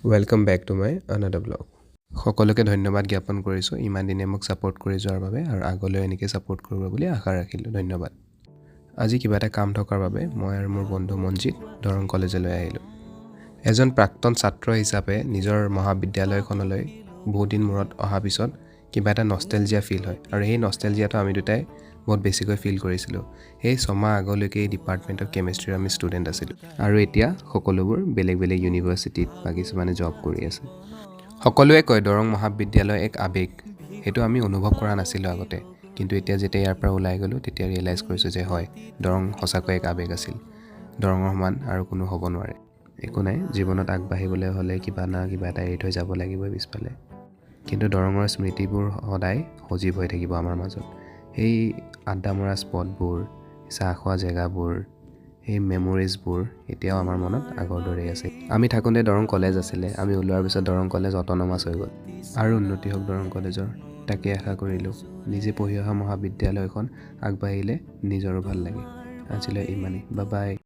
Welcome back to my another blog. সকলোকে ধন্যবাদ জ্ঞাপন কৰিছোঁ ইমান দিনে মোক ছাপোৰ্ট কৰি যোৱাৰ বাবে আৰু আগলৈ এনেকৈ ছাপোৰ্ট কৰিব বুলি আশা ৰাখিলোঁ। ধন্যবাদ। আজি কিবা এটা কাম থকাৰ বাবে মই আৰু মোৰ বন্ধু মনজিত দৰং কলেজলৈ আহিলোঁ। এজন প্ৰাক্তন ছাত্ৰ হিচাপে নিজৰ মহাবিদ্যালয়খনলৈ বহুত দিন মূৰত অহাৰ পিছত কিবা এটা নষ্টেলজিয়া ফিল হয় আৰু সেই নষ্টেলজিয়াটো আমি দুটাই বহুত বেছিকৈ ফিল কৰিছিলোঁ। সেই ছমাহ আগলৈকে এই ডিপাৰ্টমেণ্ট অফ কেমেষ্ট্ৰিৰ আমি ষ্টুডেণ্ট আছিলোঁ আৰু এতিয়া সকলোবোৰ বেলেগ বেলেগ ইউনিভাৰ্চিটিত বা কিছুমানে জব কৰি আছে। সকলোৱে কয় দৰং মহাবিদ্যালয় এক আৱেগ, সেইটো আমি অনুভৱ কৰা নাছিলোঁ আগতে, কিন্তু এতিয়া যেতিয়া ইয়াৰ পৰা ওলাই গ'লোঁ তেতিয়া ৰিয়েলাইজ কৰিছোঁ যে হয়, দৰং সঁচাকৈ এক আৱেগ আছিল। দৰঙৰ সমান আৰু কোনো হ'ব নোৱাৰে। একো নাই, জীৱনত আগবাঢ়িবলৈ হ'লে কিবা না কিবা এটা এৰি থৈ যাব লাগিবই পিছফালে, কিন্তু দৰঙৰ স্মৃতিবোৰ সদায় সজীৱ হৈ থাকিব আমাৰ মাজত। সেই আড্ডা মৰা স্পটবোৰ, চাহ খোৱা জেগাবোৰ, সেই মেমৰিজবোৰ এতিয়াও আমাৰ মনত আগৰ দৰেই আছে। আমি থাকোঁতে দৰং কলেজ আছিলে, আমি ওলোৱাৰ পিছত দৰং কলেজ অট'নমাছ হৈ গ'ল। আৰু উন্নতি হওক দৰং কলেজৰ, তাকে আশা কৰিলোঁ। নিজে পঢ়ি অহা মহাবিদ্যালয়খন আগবাঢ়িলে নিজৰো ভাল লাগে। আজিলৈ ইমানেই, বাই বাই।